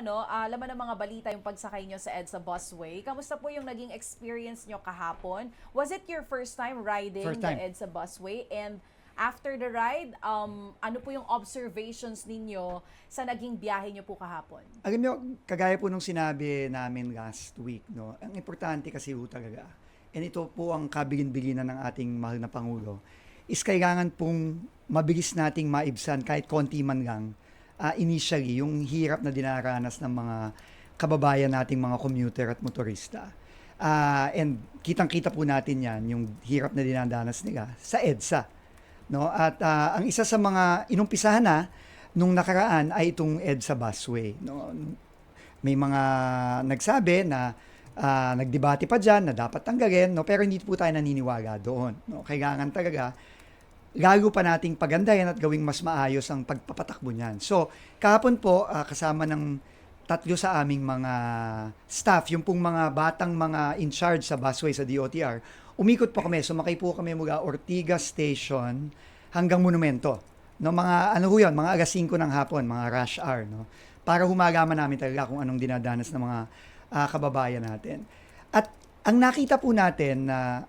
laman ng mga balita yung pagsakay nyo sa EDSA busway. Kamusta po yung naging experience nyo kahapon? Was it your first time riding First the time. EDSA busway? And after the ride, ano po yung observations ninyo sa naging biyahe nyo po kahapon? Alam nyo, kagaya po nung sinabi namin last week, no, ang importante kasi po talaga, and ito po ang kabilin-bilinan ng ating mahal na Pangulo, is kailangan pong mabilis nating maibsan kahit konti man lang, initially, yung hirap na dinaranas ng mga kababayan nating mga commuter at motorista. And kitang-kita po natin yan, yung hirap na dinadanas nila sa EDSA. No? At ang isa sa mga inumpisahan na nung nakaraan ay itong EDSA busway. No? May mga nagsabi na nagdebate pa dyan na dapat tanggalin, no? Pero hindi po tayo naniniwala doon. No? Kailangan talaga lalo pa nating pagandahin at gawing mas maayos ang pagpapatakbo niyan. So, kahapon po, kasama ng tatlo sa aming mga staff, yung pong mga batang mga in charge sa busway sa DOTR, umikot po kami, sumakay po kami mula Ortigas Station hanggang Monumento. No, mga alas 5 ng hapon, mga rush hour, no? Para humagaman namin talaga kung anong dinadanas ng mga kababayan natin. At ang nakita po natin na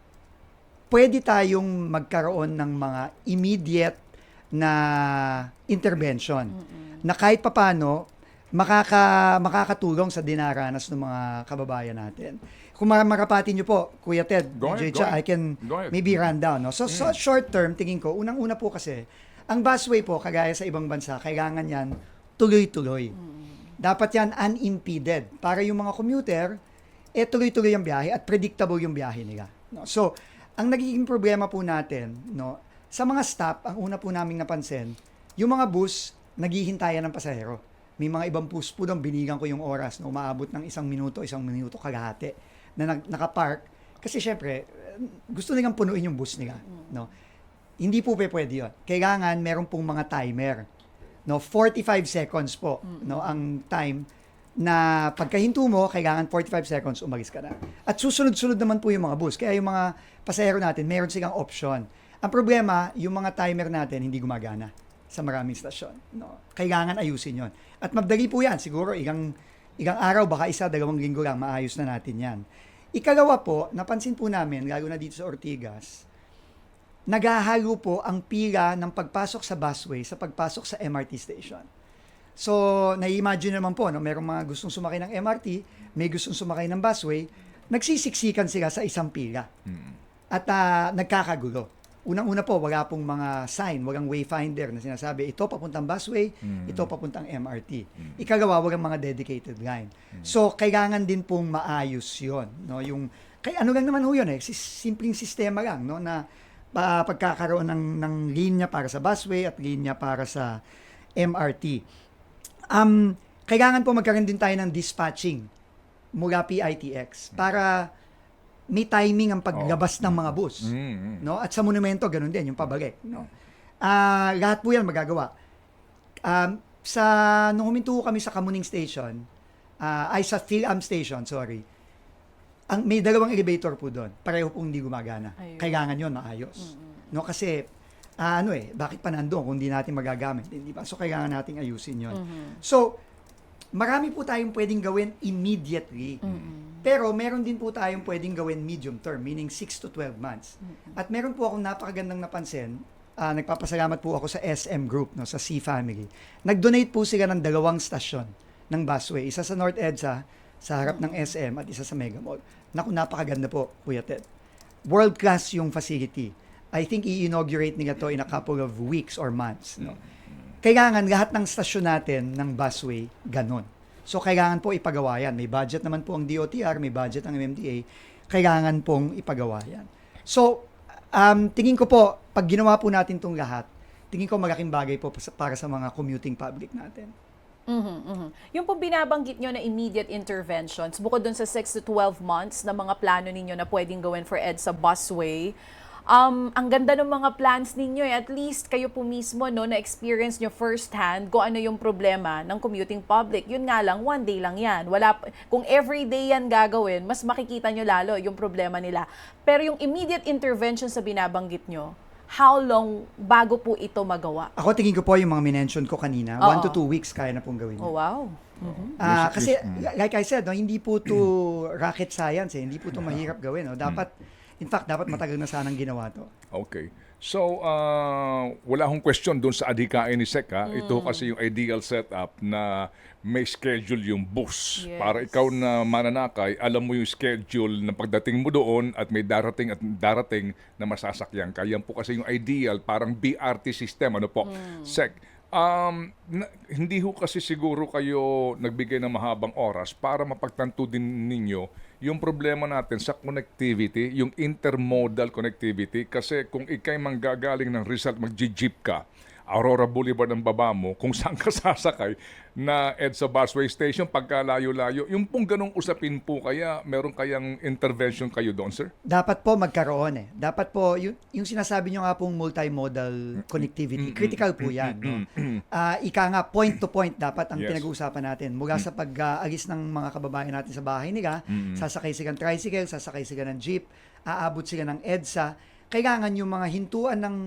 pwede tayong magkaroon ng mga immediate na intervention na kahit papano makakatulong sa dinaranas ng mga kababayan natin. Kung marapatin nyo po, Kuya Ted, Jecha, I can maybe run down. No? So, short term, tingin ko, unang-una po kasi, ang busway po, kagaya sa ibang bansa, kailangan yan tuloy-tuloy. Dapat yan unimpeded. Para yung mga commuter, tuloy-tuloy ang biyahe at predictable yung biyahe nila. No? So, ang nagiging problema po natin, no, sa mga stop, ang una po naming napansin, yung mga bus, naghihintayan ng pasahero. May mga ibang bus po doon, binigan ko yung oras, no, umaabot ng 1 minuto kalahati, na nakapark. Kasi syempre, gusto nilang punuin yung bus nila. No? Hindi po pwede yun. Kailangan meron pong mga timer. No, 45 seconds po, no, ang time na pagkahinto mo, kailangan 45 seconds, umalis ka na. At susunod-sunod naman po yung mga bus. Kaya yung mga pasahero natin, meron silang option. Ang problema, yung mga timer natin hindi gumagana sa maraming stasyon. No? Kailangan ayusin yon. At madali po yan. Siguro ilang araw, baka 1-2 linggo lang, maayos na natin yan. Ikalawa po, napansin po namin, lalo na dito sa Ortigas, naghahalo po ang pila ng pagpasok sa busway sa pagpasok sa MRT station. So, nai-imagine naman po, no, merong mga gustong sumakay ng MRT, may gustong sumakay ng busway, nagsisiksikan sila sa isang pila. At nagkakagulo. Unang-una po, wala pong mga sign, walang wayfinder na sinasabi, ito papuntang busway, ito papuntang MRT. Ikalawa, walang mga dedicated line. So, kailangan din pong maayos yon, no? Kaya ano lang naman ho yun, simpleng sistema lang, no, na pagkakaroon ng linya para sa busway at linya para sa MRT. Kailangan po magkaroon din tayo ng dispatching mula PITX para may timing ang paglabas ng mga bus. No? At sa Monumento, ganun din, yung pabalik. No? Lahat po yan magagawa. Nung huminto kami sa Kamuning Station, sa PhilAm Station, may 2 elevator po doon. Pareho pong hindi gumagana. Ayun. Kailangan yon maayos. No? Kasi, bakit pa nandun kung hindi natin magagamit? Di ba? So, kailangan nating ayusin yon. So, marami po tayong pwedeng gawin immediately. Pero meron din po tayong pwedeng gawin medium term, meaning 6 to 12 months. At meron po akong napakagandang napansin, nagpapasalamat po ako sa SM Group, no, sa C Family. Nag-donate po sila ng 2 stasyon ng busway. Isa sa North EDSA, sa harap ng SM, at isa sa Mega Mall. Naku, napakaganda po, Kuya Ted. World class yung facility. I think i-inaugurate nila to in a couple of weeks or months. No? Kailangan lahat ng stasyon natin ng busway, ganun. So, kailangan po ipagawa yan. May budget naman po ang DOTR, may budget ang MMDA. Kailangan pong ipagawa yan. So, tingin ko po, pag ginawa po natin itong lahat, tingin ko malaking bagay po para sa mga commuting public natin. Yung po binabanggit nyo na immediate interventions, bukod dun sa 6 to 12 months na mga plano ninyo na pwedeng gawin for EDSA busway, ang ganda ng mga plans ninyo. At least kayo po mismo, no, na-experience nyo firsthand kung ano yung problema ng commuting public. Yun nga lang, one day lang yan. Kung everyday yan gagawin, mas makikita nyo lalo yung problema nila. Pero yung immediate intervention sa binabanggit nyo, how long bago po ito magawa? Ako tingin ko po yung mga minention ko kanina, 1 to 2 weeks kaya na pong gawin. Oh, wow. Kasi like I said, no, hindi po to rocket science, hindi po to mahirap gawin. No? Dapat matagal na sanang ginawa to. Okay. So, wala akong question doon sa adhikain ni Sec. Ha? Ito kasi yung ideal setup na may schedule yung bus. Yes. Para ikaw na mananakay, alam mo yung schedule na pagdating mo doon at may darating na masasakyan ka. Yan po kasi yung ideal, parang BRT system. Ano po? Sec, hindi ho kasi siguro kayo nagbigay ng mahabang oras para mapagtanto din ninyo yung problema natin sa connectivity, yung intermodal connectivity. Kasi kung ikay manggagaling ng Rizal, mag-jeep ka, Aurora Boulevard ang baba mo, kung saan ka sasakay na EDSA busway station, pagka layo-layo, yung pong ganong usapin po kaya, meron kayang intervention kayo doon, sir? Dapat po magkaroon Dapat po, yung sinasabi nyo nga pong multimodal connectivity, critical po yan. No? Ika nga, point to point dapat ang pinag-uusapan natin. Mula sa pag-alis ng mga kababayan natin sa bahay nila, sasakay sila ng tricycle, sasakay sila ng jeep, aabot sila ng EDSA. Kailangan yung mga hintuan ng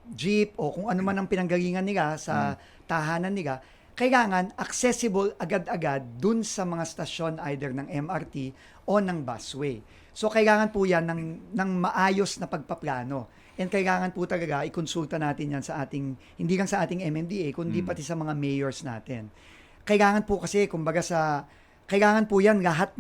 jeep o kung ano man ang pinanggalingan nila sa tahanan nila, kailangan accessible agad-agad dun sa mga stasyon either ng MRT o ng busway. So kailangan po yan ng maayos na pagpaplano. And kailangan po talaga ikonsulta natin yan sa ating, hindi lang sa ating MMDA, kundi pati sa mga mayors natin. Kailangan po kasi, kailangan po yan lahat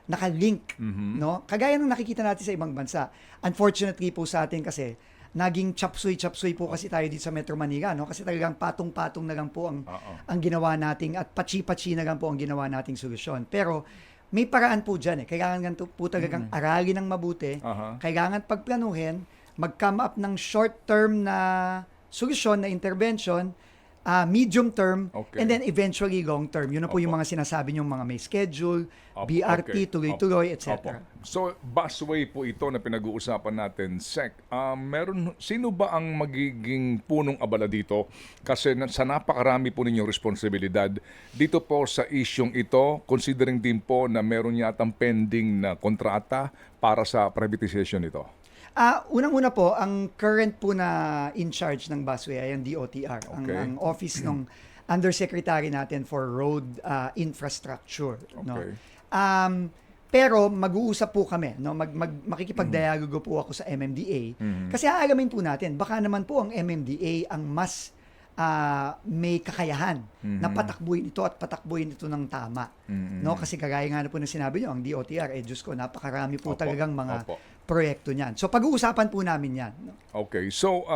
naka-link, no? Kagaya ng nakikita natin sa ibang bansa. Unfortunately po sa atin kasi, naging chapsuy po kasi tayo dito sa Metro Manila, no? Kasi talagang patong-patong na lang po ang ginawa nating at pachi-pachi na lang po ang ginawa nating solusyon. Pero may paraan po diyan Kailangan ganito po talagang aralin ng mabuti. Kailangan pagplanuhin, mag-come up ng short-term na solusyon na intervention, medium term, and then eventually long term. Yun na po yung mga sinasabi niyong mga may schedule, BRT, tuloy-tuloy, etc. So, busway po ito na pinag-uusapan natin, Sec. Sino ba ang magiging punong abala dito? Kasi sa napakarami po ninyong responsibilidad dito po sa isyong ito, considering din po na meron yatang pending na kontrata para sa privatization ito. Unang-una po, ang current po na in charge ng busway ay ang DOTR, ang office ng Undersecretary natin for Road Infrastructure. No? Pero mag-uusap po kami, no? Makikipag-dialogo po ako sa MMDA. Kasi aalamin po natin, baka naman po ang MMDA ang mas may kakayahan na patakbuhin ito at patakbuhin ito ng tama. No? Kasi kagaya nga na po na sinabi nyo, ang DOTR, Diyos ko, napakarami po talagang mga proyekto niyan. So pag-uusapan po namin yan. No? Okay. So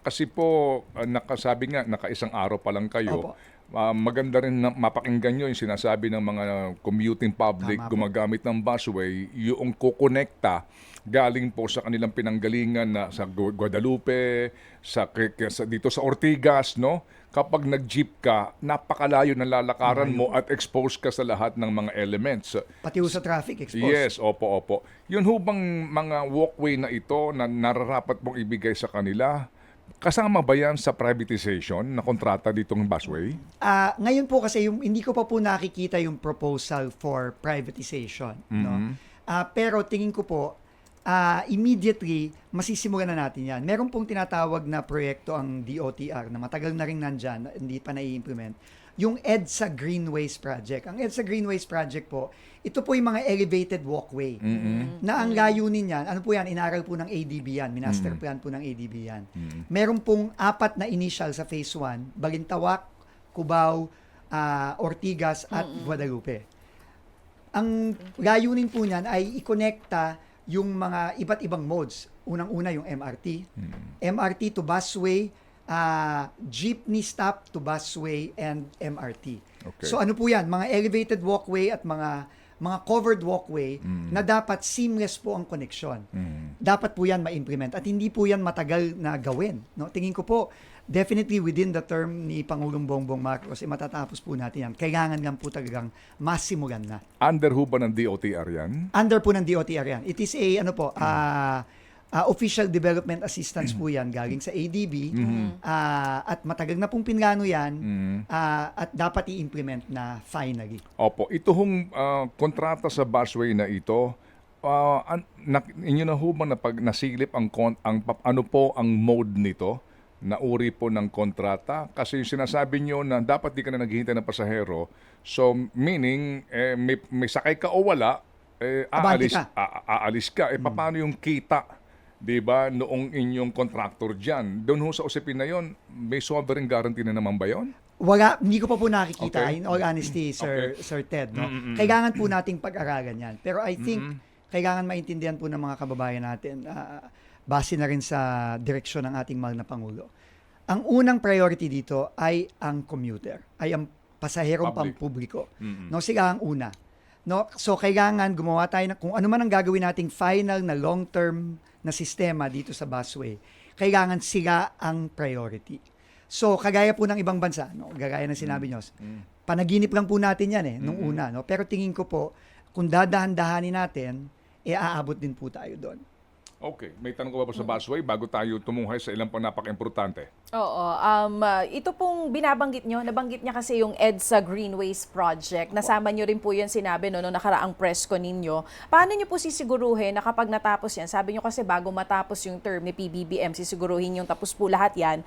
kasi po, nakasabi nga, nakaisang araw pa lang kayo. Maganda rin na mapakinggan nyo yung sinasabi ng mga commuting public gumagamit ng busway, yung kukonekta galing po sa kanilang pinanggalingan na sa Guadalupe, dito sa Ortigas, no? Kapag nag-jeep ka, napakalayo ng lalakaran mo at exposed ka sa lahat ng mga elements. Pati sa traffic exposed. Yes, opo. Yun ho bang mga walkway na ito na nararapat mong ibigay sa kanila? Kasama ba yan sa privatization na kontrata ditong busway? Ngayon po kasi hindi ko pa po nakikita yung proposal for privatization. No? Pero tingin ko po, immediately, masisimulan na natin yan. Meron pong tinatawag na proyekto ang DOTR na matagal na rin nandyan, hindi pa nai-implement. Yung EDSA Greenways Project. Ang EDSA Greenways Project po, ito po yung mga elevated walkway. Na ang layunin yan, ano po yan, inaral po ng ADB yan, minaster plan po ng ADB yan. Meron pong 4 na initial sa phase 1, Balintawak, Cubao, Ortigas at Guadalupe. Ang layunin po niyan ay i-connecta yung mga iba't ibang modes. Unang-una yung MRT, MRT to busway, jeepney stop to busway and MRT. Okay. So ano po yan? Mga elevated walkway at mga covered walkway na dapat seamless po ang connection. Dapat po yan ma-implement at hindi po yan matagal na gawin. No? Tingin ko po, definitely within the term ni Pangulong Bongbong Marcos, matatapos po natin yan. Kailangan lang po talagang masimulan na. Under ho ba ng DOTR yan? Under po ng DOTR yan. It is a, official development assistance po yan galing sa ADB at matagal na pong pinlano yan at dapat i-implement na finally. Opo, ito hong kontrata sa busway na ito, inyo na ho ba nasilip ano po ang mode nito na uri po ng kontrata? Kasi yung sinasabi nyo na dapat di ka na naghihintay ng pasahero, so meaning may sakay ka o wala, Abante ka. aalis ka. Paano yung kita? 'Di ba noong inyong contractor diyan? Doon ho sa usapin na 'yon, may sovereign guarantee na naman ba 'yon? Wala, hindi ko pa po nakikita, Okay. in all honesty, Sir Okay. Sir Ted. No? Kailangan po nating pag-aralan yan. Pero I think, kailangan maintindihan po ng mga kababayan natin, base na rin sa direksyon ng ating mahal na Pangulo. Ang unang priority dito ay ang commuter, ay ang pasaherong Public. pampubliko. No, sila ang una. No, so kailangan gumawa tayo ng kung ano man ang gagawin nating final na long-term na sistema dito sa busway. Kailangan sila ang priority. So kagaya po ng ibang bansa, no, gagaya ng sinabi nyo, panaginip lang po natin yan nung una, no. Pero tingin ko po kung dadahan-dahanin natin, aabot din po tayo doon. Okay, may tanong ko ba po sa busway bago tayo tumuhay sa ilang pang napaka-importante? Oo. Ito pong binabanggit nyo, nabanggit niya kasi yung EDSA Greenways Project. Nasama nyo rin po yun sinabi no nakaraang press ko ninyo. Paano nyo po sisiguruhin na kapag natapos yan, sabi nyo kasi bago matapos yung term ni PBBM, sisiguruhin yung tapos po lahat yan,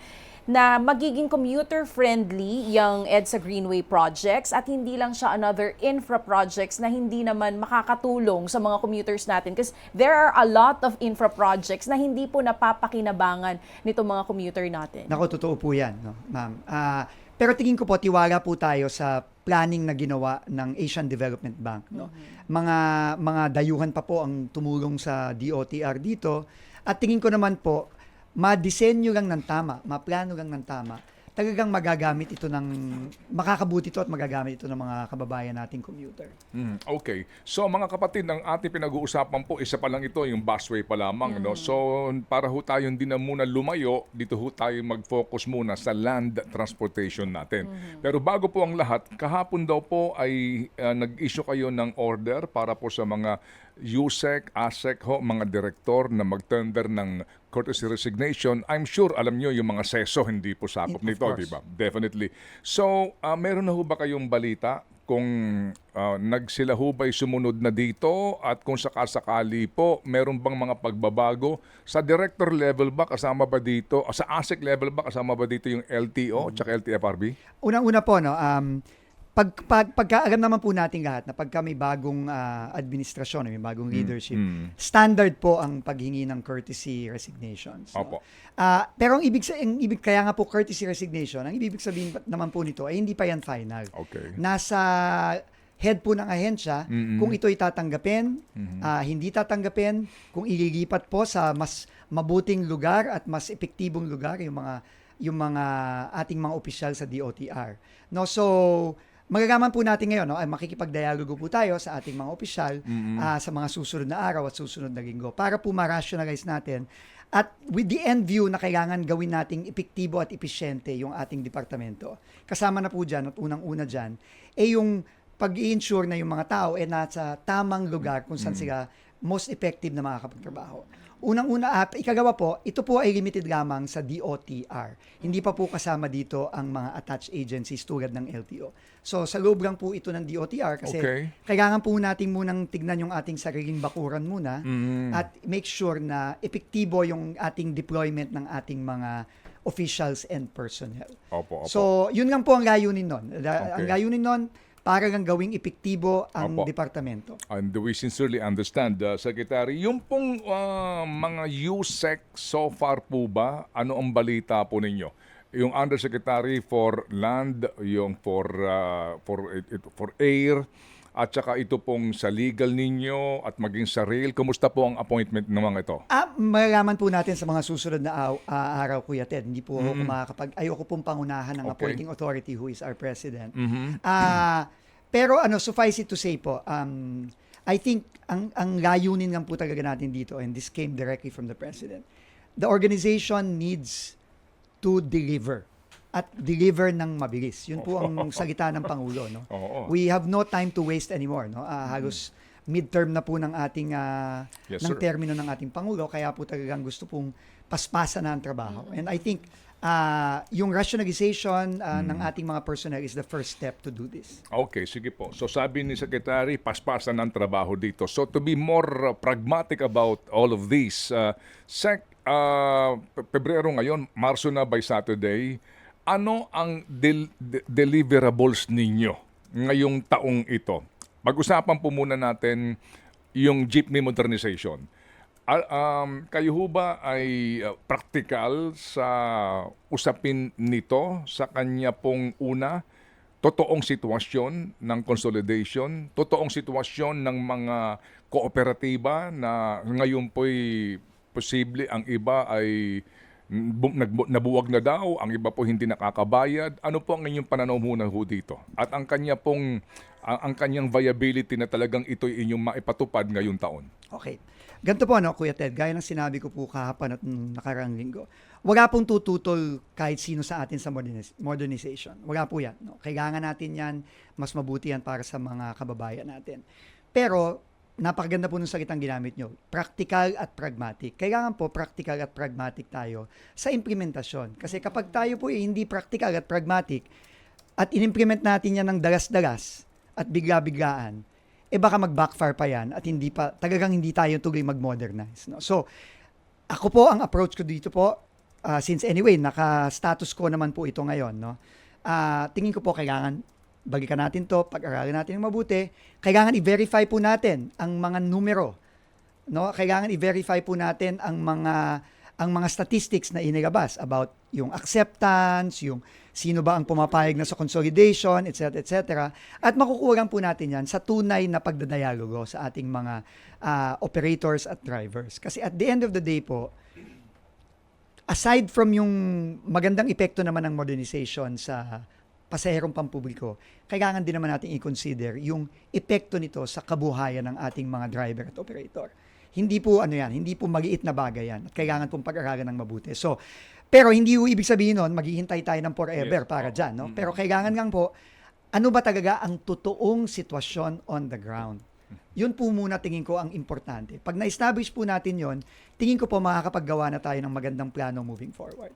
na magiging commuter-friendly yung EDSA Greenway projects at hindi lang siya another infra projects na hindi naman makakatulong sa mga commuters natin. Because there are a lot of infra projects na hindi po napapakinabangan nitong mga commuter natin. Nako, totoo po yan, no, ma'am. Pero tingin ko po, tiwala po tayo sa planning na ginawa ng Asian Development Bank. No? Mga dayuhan pa po ang tumulong sa DOTR dito. At tingin ko naman po, ma-disenyo lang ng tama, ma-plano lang ng tama, talagang magagamit ito makakabuti ito at magagamit ito ng mga kababayan nating commuter. Okay. So mga kapatid, ang ating pinag-uusapan po, isa pa lang ito, yung busway pa lamang. No? So para ho tayo hindi na muna lumayo, dito ho tayo mag-focus muna sa land transportation natin. Pero bago po ang lahat, kahapon daw po ay nag-issue kayo ng order para po sa mga USEC, ASEC ho, mga direktor na mag-tender ng courtesy resignation. I'm sure alam nyo yung mga seso hindi po sakop Of nito, course. di ba? Definitely. So, meron na ho ba kayong balita kung nagsila ho ba'y sumunod na dito at kung sakasakali po, meron bang mga pagbabago? Sa director level ba kasama ba dito? Sa ASEC level ba kasama ba dito yung LTO at LTFRB? Unang-una po, no, pagka-alam naman po natin lahat na pagka may bagong administrasyon, may bagong leadership, standard po ang paghingi ng courtesy resignations. No? Opo. Pero ang ibig kaya nga po courtesy resignation, ang ibig sabihin naman po nito ay hindi pa yan final. Okay. Nasa head po ng ahensya kung ito'y tatanggapin, hindi tatanggapin, kung ililipat po sa mas mabuting lugar at mas epektibong lugar yung mga ating mga opisyal sa DOTR. No, so magagaman po natin ngayon, no, ay makikipagdialogo po tayo sa ating mga opisyal sa mga susunod na araw at susunod na linggo para po ma-rationalize natin at with the end view na kailangan gawin nating epektibo at episyente yung ating departamento. Kasama na po dyan at unang-una dyan, yung pag-i-ensure na yung mga tao nasa tamang lugar kung saan sila most effective na makakapagtrabaho. Unang-una at ikagawa po, ito po ay limited lamang sa DOTR. Hindi pa po kasama dito ang mga attached agencies tulad ng LTO. So sa loob lang po ito ng DOTR kasi kailangan po natin munang tignan yung ating sariling bakuran muna at make sure na epektibo yung ating deployment ng ating mga officials and personnel. Opo. So yun lang po ang layunin nun. Ang layunin nun, para lang gawing epektibo ang departamento. And we sincerely understand, Secretary. Yung pong mga USEC so far po ba, ano ang balita po ninyo? Yung Undersecretary for Land, yung for Air, at saka ito pong sa legal ninyo at maging sa rail. Kumusta po ang appointment ng mga ito? Malalaman po natin sa mga susunod na araw, Kuya Ted. Hindi po ako ayoko pong pangunahan ng appointing authority who is our president. Pero suffice it to say po, I think ang layunin lang po talaga natin dito, and this came directly from the president, the organization needs to deliver at deliver ng mabilis. Yun po ang salita ng Pangulo. No? We have no time to waste anymore. No? Halos midterm na po ng ating ng termino ng ating Pangulo, kaya po talagang gusto pong paspasan na ang trabaho. And I think yung rationalization ng ating mga personnel is the first step to do this. Okay, sige po. So sabi ni Secretary, paspasan ng trabaho dito. So to be more pragmatic about all of this, Sec, Pebrero ngayon, Marso na by Saturday. Ano ang deliverables ninyo ngayong taong ito? Pag-usapan po muna natin yung jeepney modernization. Kayo ho ba ay practical sa usapin nito sa kanya pong una? Totoong sitwasyon ng consolidation, totoong sitwasyon ng mga kooperatiba na ngayon po'y posible ang iba ay nabuwag na daw, ang iba po hindi nakakabayad. Ano po ang inyong pananaw muna ho dito? At ang kanya pong ang kanyang viability na talagang ito'y inyong maipatupad ngayong taon. Okay. Ganito po, Kuya Ted, gaya ng sinabi ko po kahapon at nakaraang linggo, wala pong tututol kahit sino sa atin sa modernization. Wala po yan. No? Kailangan natin yan, mas mabuti yan para sa mga kababayan natin. Pero, napakaganda po ng salitang ginamit nyo, practical at pragmatic. Kailangan po practical at pragmatic tayo sa implementasyon. Kasi kapag tayo po hindi practical at pragmatic at inimplement natin yan ng dalas-dalas at bigla-biglaan, baka mag-backfire pa yan at talagang hindi tayo tuloy mag-modernize. No? So, ako po, ang approach ko dito po, since anyway, naka-status quo naman po ito ngayon, no? Tingin ko po kailangan balikan natin to, pag-aralin natin ng mabuti, kailangan i-verify po natin ang mga numero. No? Kailangan i-verify po natin ang mga statistics na inilabas about yung acceptance, yung sino ba ang pumapayag na sa consolidation, etc., etc. At makukuha po natin yan sa tunay na pagdadialogo sa ating mga operators at drivers. Kasi at the end of the day po, aside from yung magandang epekto naman ng modernization sa pasaherong pampubliko, kailangan din naman natin i-consider yung epekto nito sa kabuhayan ng ating mga driver at operator. Hindi po hindi po maliit na bagay yan. At kailangan pong pag-aralan ng mabuti. So, pero hindi po ibig sabihin nun, maghihintay tayo ng forever para dyan. No? Pero kailangan lang po, ano ba talaga ang totoong sitwasyon on the ground? Yun po muna tingin ko ang importante. Pag na-establish po natin yon, tingin ko po makakapaggawa na tayo ng magandang plano moving forward.